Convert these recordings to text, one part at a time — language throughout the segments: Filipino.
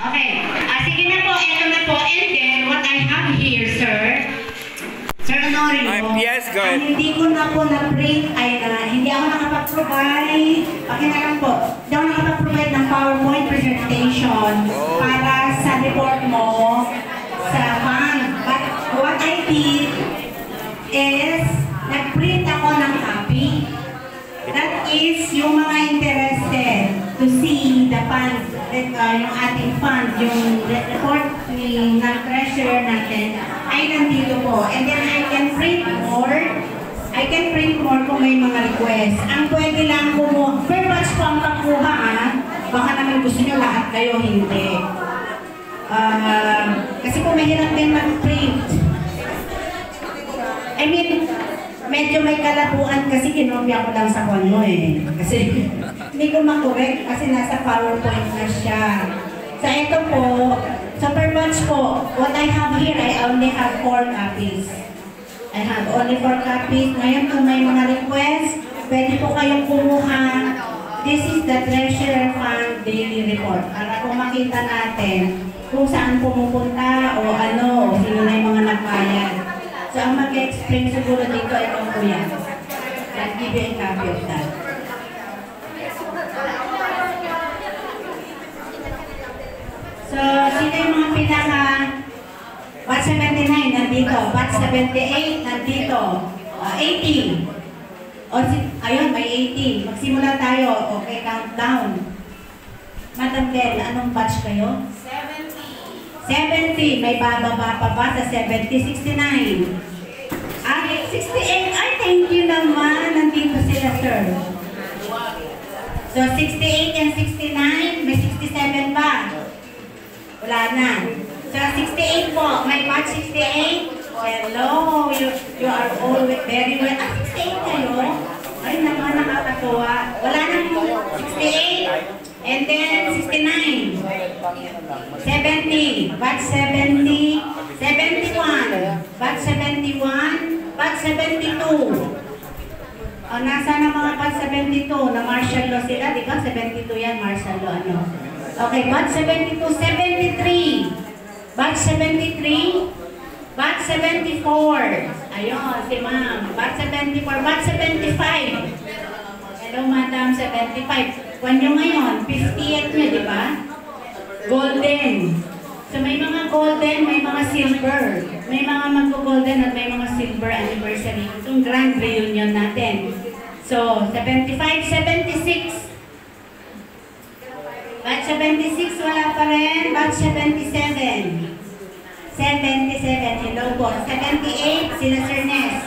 Okay. Sige na po. Ito na po. And then, what I have here, sir. Sir Honorio. Yes, go ahead. Hindi ko na po na-print ay hindi ako nakapag-provide. Okay na lang po. Hindi ako nakapag-provide ng PowerPoint presentation para sa report mo sa fund. But what I did is nag-print ako ng copy. That is yung mga interested to see the fund, yung ating fund, yung report ng treasurer natin ay nandito po. And then I can print more. I can print more kung may mga request. Ang pwede lang kumuha, per batch po ang pagkuha baka naman gusto nyo lahat kayo, hindi. Kasi po mahirap din mag-print. I mean, medyo may kalabuan kasi kinopya ko lang sa kono eh. Kasi hindi ko makorek kasi nasa PowerPoint na siya. So ito po, sa per batch po, what I have here, I only have 4 copies. I have only 4 copies. Ngayon kung may mga request, pwede po kayong kumuha. This is the Treasurer Fund Daily Report. Para kung makita natin kung saan pumupunta o ano, o sino na yung mga nagbayad. So, ang mag-explain siguro dito ay itong kuya. I'll give you a copy of that. So, sino yung mga pinaka batch 79 nandito, batch 78 nandito, 80. Ayun, may 80. Magsimula tayo. Okay, countdown. Madam Bell, anong batch kayo? 70. May bababa pa ba sa 70? 69. 68. Ay, thank you naman. Nandito sila, sir. So, 68 and 69. May 67 ba? Wala na. So, 68 po. May batch 68. Hello. You are all very well. 68 kayo? Ay, naman nakakatuwa. Wala na 68. And then 69, 70, batch 70, 71, batch 71, batch 72. O, nasa na mga batch 72? Na martial law sila, di ba? 72 yan, martial law, ano? Okay, batch 72, 73, batch 73, batch 74. Ayun, si ma'am. Batch 74, batch 75. Hello, madam, 75. Kwan nyo ngayon, 58 nyo, di ba? Golden. So may mga golden, may mga silver. May mga mag-golden at may mga silver anniversary. Itong grand reunion natin. So, 75, 76. Batch 76, wala pa rin. Batch 77. 77, hello po. 78, sila Sir Ness.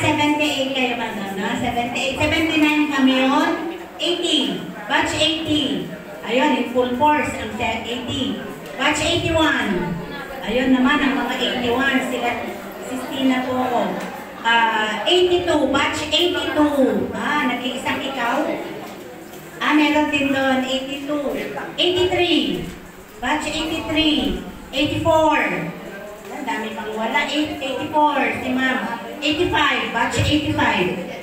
78 kayo ba na? 78, 79 kami yun. 80, batch 80. Ayun, in full force ang 80. Batch 81. Ayun naman ang mga 81. Sila, 16 na po ako. 82, batch 82. Nag-iisang ikaw? Meron din doon, 82. 83, batch 83. 84. Ang dami pang wala. 84, si ma'am. 85, batch 85.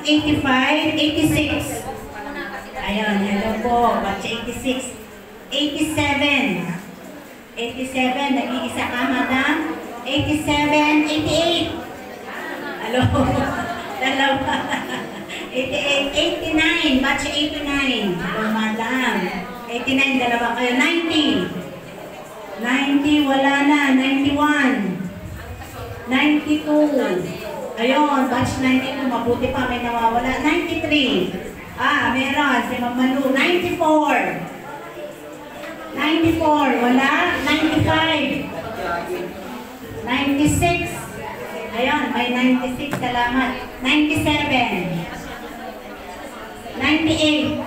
85, 86. Ayun, hello po. Batch 86. 87. 87, nag-iisa ka, madam. 87, 88. Hello. Dalawa. 88, 89. Batch 89. Hello, madam. 89, dalawa kayo. 90. 90, wala na. 91. 92. Ayun, batch 92, mabuti pa, may nawawala. 93. Meron, si Ma'am Malu. 94. 94, wala. 95. 96. Ayun, may 96, salamat. 97. 98.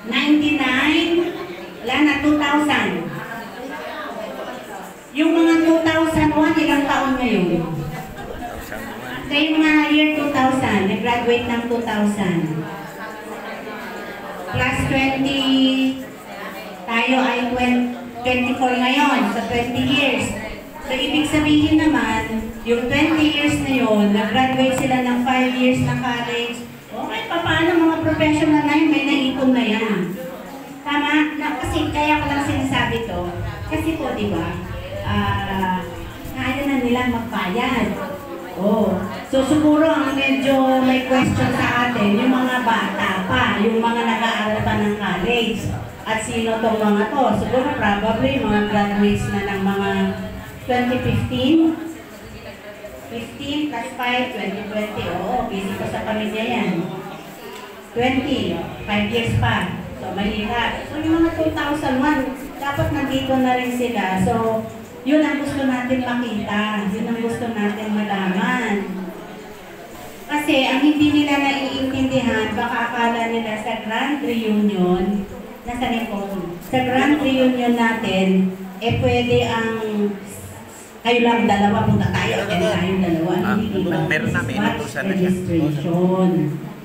99. Wala na, 2000. Yung mga 2001, ilang taon ngayon? So yung mga year 2000, nag-graduate ng 2000. Plus 20, tayo ay 24 ngayon, sa 20 years. So ibig sabihin naman, yung 20 years na yun, nag-graduate sila ng 5 years na college. Okay, paano mga professional na yun, may naipon na yan. kaya ko lang sinasabi to, kasi po, di ba, kaya na nilang magbayad. Oh. So siguro ang medyo may question sa atin, yung mga bata pa, yung mga nag-aaral pa ng college. At sino tong mga to? Siguro probably mga graduates na ng mga 2015, 15 plus 5, 2020. Oo, busy ko sa pamilya yan. 20, 5 years pa. So mahirap. So yung mga 2001, dapat nandito na rin sila. So yun ang gusto natin makita, yun ang gusto natin malaman. Kasi ang hindi nila naiintindihan, baka akala nila sa Grand Reunion, nasa Nepal, sa Grand Reunion natin, pwede ang kayo lang dalawa, punta tayo, attend tayo dalawa. Hindi ba? Batch registration.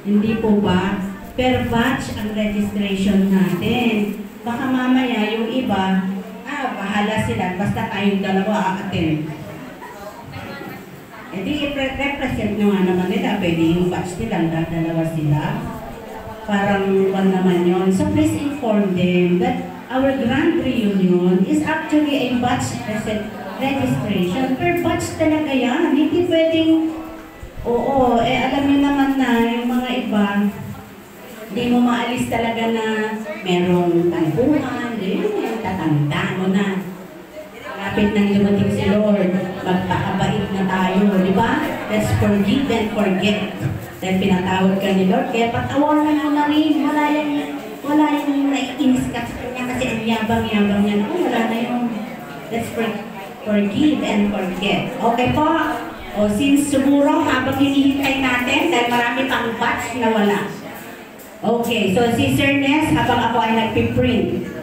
Hindi po ba? Per batch ang registration natin. Baka mamaya yung iba, bahala sila, basta tayong dalawa a-attend. E di, represent nyo nga naman nila, pwede yung batch nilang dalawa sila. Parang one naman yun. So please inform them that our grand reunion is actually a batch registration. Per batch talaga yan. Hindi pwedeng, oo, alam nyo naman na yung mga iba, hindi mo maalis talaga na merong tanggungan, tatanda mo na. Lapit nang dumating si Lord, magpakabait na tayo, di ba? Let's forgive and forget. Dahil pinatawad ka ni Lord, kaya patawaran mo na rin. Wala yung naiinis ka sa kanya kasi ang yabang-yabang niya. Wala na yung let's forgive and forget. Okay po? O since siguro habang hinihintay natin, dahil marami pang batch na wala. Okay, so si Sir Ness, habang ako ay nagpiprint.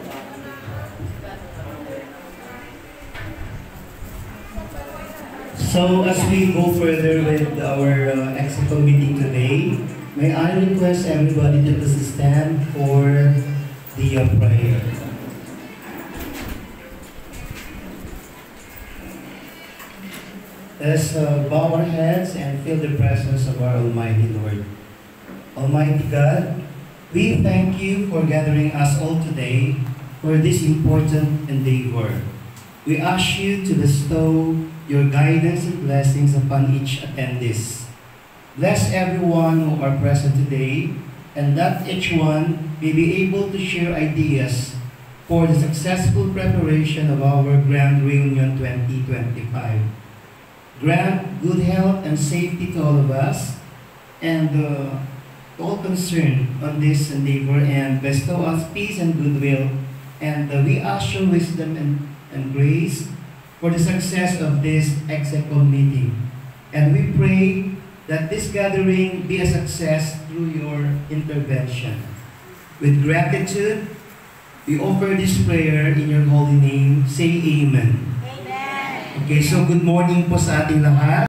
So as we go further with our execo meeting today, may I request everybody to please stand for the prayer. Let's bow our heads and feel the presence of our Almighty Lord. Almighty God, we thank you for gathering us all today for this important endeavor. We ask you to bestow your guidance and blessings upon each attendees. Bless everyone who are present today, and that each one may be able to share ideas for the successful preparation of our Grand Reunion 2025. Grant good health and safety to all of us, and all concerned on this endeavor, and bestow us peace and goodwill, and we ask your wisdom and grace for the success of this execo meeting. And we pray that this gathering be a success through your intervention. With gratitude, we offer this prayer in your holy name. Say Amen. Amen. Okay, so good morning po sa ating lahat.